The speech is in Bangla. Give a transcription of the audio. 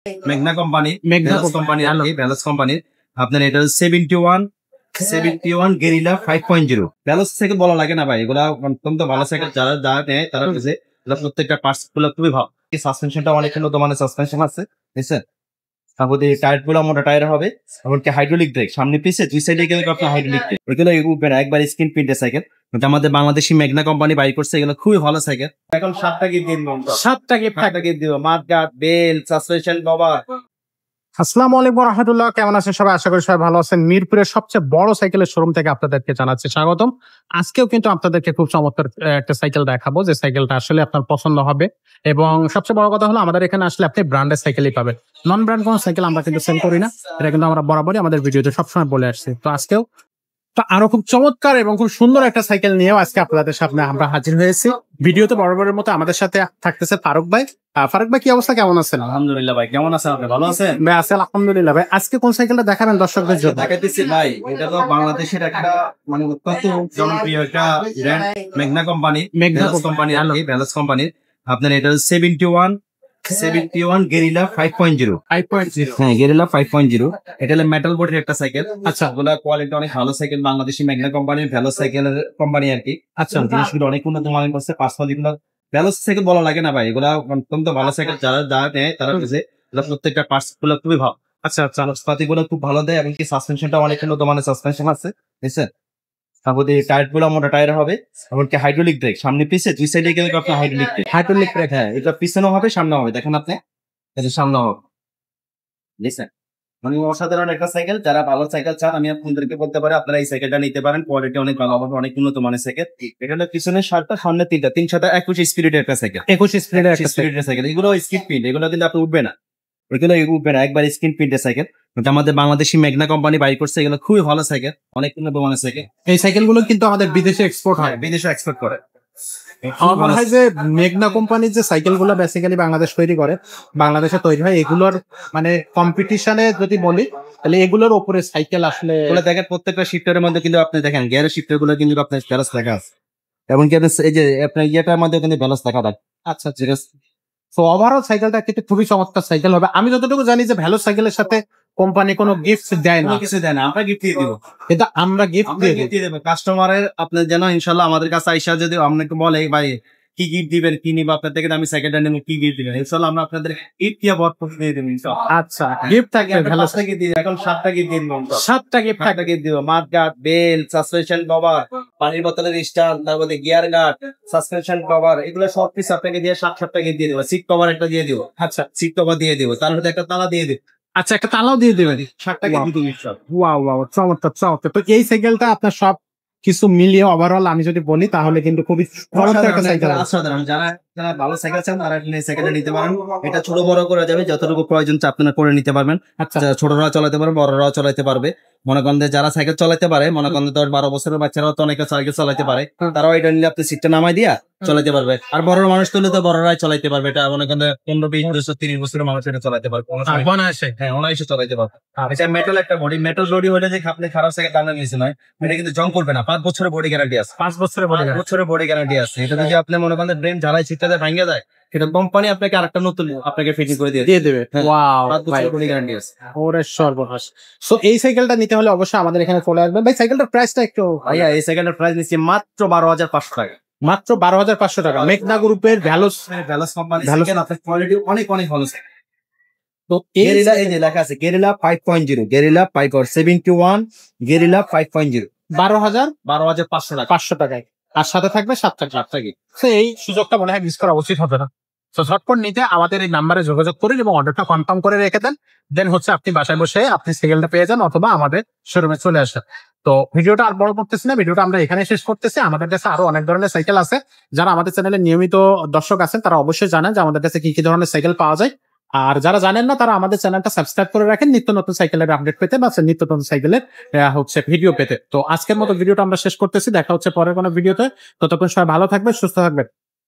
মেঘনা কোম্পানি, মেঘনা কোম্পানি আর কি, ভ্যালস কোম্পানির আপনার এটা 71 গেরিলা 5.0 ভ্যালস থেকে বলা লাগে না ভাই, এগুলা অত্যন্ত ভালো সাইকেল। যারা নেয় তারা বুঝে প্রত্যেকটা পার্টস গুলো খুবই ভালো। সাসপেনশনটা অনেক উন্নত মানের সাসপেনশন আছে, বুঝছেন? তারপরে টায়ার গুলো মোটা টায়ার হবে, এমনকি হাইড্রোলিক ব্রেক সামনে পিছে দুই সাইডে গেলে আপনার হাইড্রোলিক ব্রেক, ওইগুলো উঠবে না, একবার স্ক্রিন প্রিন্টের সাইকেল। আমাদের বাংলাদেশি মেঘনা কোম্পানি বাই করছে, এগুলো খুবই ভালো সাইকেল। এখন 7টা গিফট দিন, 7টা গিফট দিব, মাঠগার্ড, বেল, সাসপেনশন কভার। আসসালামু আলাইকুম রাহমাতুল্লাহ, কেমন আছেন সবাই? আশা করি সবাই ভালো আছেন। মিরপুরের সবচেয়ে বড় সাইকেলের শোরুম থেকে আপনাদেরকে জানাচ্ছি স্বাগতম। আজকেও কিন্তু আপনাদেরকে খুব চমৎকার একটা সাইকেল দেখাবো, যে সাইকেলটা আসলে আপনার পছন্দ হবে। এবং সবচেয়ে বড় কথা হলো, আমাদের এখানে আসলে আপনি ব্র্যান্ডের সাইকেলই পাবেন, নন ব্র্যান্ড কোনো সাইকেল আমরা কিন্তু সেল করি না। এটা কিন্তু আমরা বরাবরই আমাদের ভিডিওতে সবসময় বলে আসছি। তো আজকেও তো আরো খুব চমৎকার এবং খুব সুন্দর একটা সাইকেল নিয়েও আজকে আপনাদের সামনে আমরা হাজির হয়েছি। ভিডিওতে বরাবরের মতো আমাদের সাথে থাকতেছে ফারুক ভাই। ফারুক ভাই, কি অবস্থা, কেমন আছেন? আলহামদুলিল্লাহ ভাই, কেমন আছেন আপনি? ভালো আছেন ভাই? আছি আলহামদুলিল্লাহ। ভাই, আজকে কোন সাইকেলটা দেখাবেন দর্শকদের জন্য? দেখাইতেছি ভাই, এটা তো বাংলাদেশের একটা মানে অত্যন্ত জনপ্রিয় একটা ব্র্যান্ড, মেঘনা কোম্পানি, কোম্পানি আর কি, ভ্যালস কোম্পানির আপনার এটা 71 গেরিলা 5.0। হ্যাঁ, গেরিলা 5.0। এটা হলো মেটাল বডির একটা সাইকেল। আচ্ছা, ওগুলা কোয়ালিটি অনেক ভালো সাইকেল, বাংলাদেশি মেঘনা কোম্পানির ভ্যালস সাইকেলের কোম্পানি আর কি। আচ্ছা, জিনিসগুলো অনেক উন্নত মানের করছে, পাঁচমালিগুলো ভ্যালস সাইকেল বলা লাগে না ভাই, এগুলা অত্যন্ত ভালো সাইকেল। যারা নেয় তারা বুঝে প্রত্যেকটা পার্টস গুলো খুবই ভালো। আচ্ছা, চালসপাতি গুলো খুব ভালো দেয়, এমনকি সাসপেনশনটা অনেক উন্নত মানের সাসপেনশন আছে, বুঝছেন? তারপরে টায়ার গুলো মোটা টায়ার হবে, এমনকি হাইড্রোলিক ব্রেক সামনে পিছে দুই সাইডে গেলে আপনার হাইড্রোলিক ব্রেক। হ্যাঁ, এটা পিছনেও হবে সামনেও হবে, দেখেন আপনি, এটা সামনেও হবে, বুঝছেন? মানে অসাধারণ একটা সাইকেল। যারা ভালো সাইকেল চান, আমি আপনাদেরকে বলতে পারি আপনারা এই সাইকেলটা নিতে পারেন। কোয়ালিটি অনেক ভালো হবে, অনেক উন্নত মানের সাইকেল। এটা হলো পিছনের 7টা, সামনে 3টা, 21 স্পিরিটের একটা সাইকেল। 21 স্পিরিটের সাইকেল। এগুলো স্কিড প্রিন্ট, এগুলো কিন্তু আপনি উঠবে না, ওইগুলো উঠবে না, একবার স্ক্রিন প্রিন্টের সাইকেল। আমাদের বাংলাদেশি মেঘনা কোম্পানি বাই করছে, এগুলো খুবই ভালো সাইকেল, অনেক উন্নত মানের সাইকেল। এই সাইকেল গুলো কিন্তু আমাদের বিদেশে এক্সপোর্ট হয়, বিদেশে এক্সপোর্ট করে। আমার মনে হয় যে মেঘনা কোম্পানির যে সাইকেল গুলো বেসিক্যালি বাংলাদেশ তৈরি করে, বাংলাদেশে তৈরি হয়, এগুলোর মানে কম্পিটিশনে যদি বলি তাহলে এগুলোর উপরে সাইকেল আসলে দেখেন, প্রত্যেকটা শিফটারের মধ্যে কিন্তু আপনি দেখেন গিয়ারের শিফটার গুলো কিন্তু আপনার ব্যালেন্স লেখা আছে, এবং কি এই যে আপনার ইয়েটার মধ্যে কিন্তু ব্যালেন্স লেখা থাকে। আচ্ছা, ঠিক আছে। তো ওভারঅল সাইকেলটা কিন্তু খুবই চমৎকার সাইকেল হবে। আমি যতটুকু জানি যে ভ্যালস সাইকেলের সাথে কোম্পানি কোনো গিফট দেয় না, কিছু দেয় না, আমরা গিফট দিয়ে দিব। এটা আমরা গিফট দিয়ে দেবো কাস্টমারের। আপনার যেন ইনশাল্লাহ আমাদের কাছে আইসা যদি আপনাকে বলে ভাই কি গিফট দিবেন, কি নিবো আপনার থেকে, আমি সাইকেলটা নেবো, কি গিফট দিবেন, ইনশাল্লাহ আমরা আপনাদের গিফট দিয়ে ভরপুর দিয়ে দেবো। আচ্ছা, গিফট থাকবে ভ্যালস থেকে দিয়ে এখন 7টা গিফট দিন, 7টা গিফট দিব, মাঠগার্ড, বেল, সাসপেনশন কভার, পানির বোতলের স্ট্যান্ড, তারপরে গিয়ার গার্ড, সাসপেনশন কভার, এগুলো সব কিছু আপনাকে দিয়ে 7টা গিফট দিয়ে দেবো। সিট কভার একটা দিয়ে দিব। আচ্ছা, সিট কভার দিয়ে দিব, তার মধ্যে একটা তালা দিয়ে দিব। আচ্ছা, একটা তালাও দিয়ে দেবেন। 7টা গিফট দিয়ে দিব। ওয়াও, চমৎকার চমৎকার। তো এই সাইকেলটা আপনার সব কিছু মিলিয়ে ওভারঅল আমি যদি বলি তাহলে কিন্তু খুবই চমৎকার একটা সাইকেল। অসাধারণ। যারা ভালো সাইকেল চান তারা সাইকেলটা নিতে পারেন। এটা ছোট বড় করা যাবে, যতটুকু প্রয়োজন আপনারা করে নিতে পারবেন। আচ্ছা, ছোটরাও চালাতে পারবে, বড়রাও চালাতে পারবে। মনে করেন যারা সাইকেল চালাতে পারে, মনে করেন 10-12 বছরের বাচ্চারাও তো অনেকে সাইকেল চালাতে পারে, তারাও এটা নিলে আপনি সিটটা নামাই দিয়া চালাতে পারবে। আর বড় মানুষ তুললে তো বড়রাই চালাতে পারবে। এটা মনে করেন 15-20 বছর 30 বছরের মানুষ এটা চালাতে পারবে, হ্যাঁ, অনায়াসে চালাতে পারবে। এটা মেটাল একটা বডি, মেটাল বডি হলে যে আপনি খারাপ সাইকেল টানা নিয়েছে নয়, এটা কিন্তু জং করবে না। 5 বছরের বডি গ্যারান্টি আছে। 5 বছরের বডি গ্যারান্টি আছে। এটা যদি আপনি মনে করেন ব্রেন ঝালাই সিটটাতে ভাঙে যায়, সেটা কোম্পানি আপনাকে আরেকটা নতুন আপনাকে ফিটিং করে দিয়ে দেবে। ওয়াও, 5 বছরের বডি গ্যারান্টি আছে। ওরে সর্বনাশ। সো এই সাইকেলটা নিতে হলে অবশ্যই আমাদের এখানে চলে আসবেন। ভাই, সাইকেলটার প্রাইসটা একটু। ভাইয়া, এই সাইকেলটার প্রাইস নিচ্ছি মাত্র 12,500 টাকা। মাত্র 12,500 টাকা। মেঘনা গ্রুপের ভ্যালস কোম্পানি সাইকেল, আপনার কোয়ালিটি অনেক ভালো। তো গেরিলা, এই যে লেখা আছে গেরিলা 5.0, গেরিলা 71 গেরিলা 5.0, 12,500 টাকা, 500 টাকায়। আর সাথে থাকবে 7টা গিফট। তো এই সুযোগটা মনে হয় মিস করা উচিত হবে না। তো ঝটপট নিতে আমাদের এই নাম্বারে যোগাযোগ করুন এবং অর্ডারটা কনফার্ম করে রেখে দেন। দেন হচ্ছে আপনি বাসায় বসে আপনি সাইকেলটা পেয়ে যান, অথবা আমাদের শোরুমে চলে আসেন। তো ভিডিওটা আর বড় করতেছি না, ভিডিওটা আমরা এখানে শেষ করতেছি। আমাদের কাছে আরো অনেক ধরনের সাইকেল আছে। যারা আমাদের চ্যানেলে নিয়মিত দর্শক আছেন তারা অবশ্যই জানেন যে আমাদের কাছে কি কি ধরনের সাইকেল পাওয়া যায়। আর যারা জানেন না তারা আমাদের চ্যানেলটা সাবস্ক্রাইব করে রাখেন নিত্য নতুন সাইকেলের আপডেট পেতে বা নিত্য নতুন সাইকেলের হচ্ছে ভিডিও পেতে। তো আজকের মতো ভিডিওটা আমরা শেষ করতেছি। দেখা হচ্ছে পরের কোনো ভিডিওতে। ততক্ষণ সবাই ভালো থাকবেন, সুস্থ থাকবেন।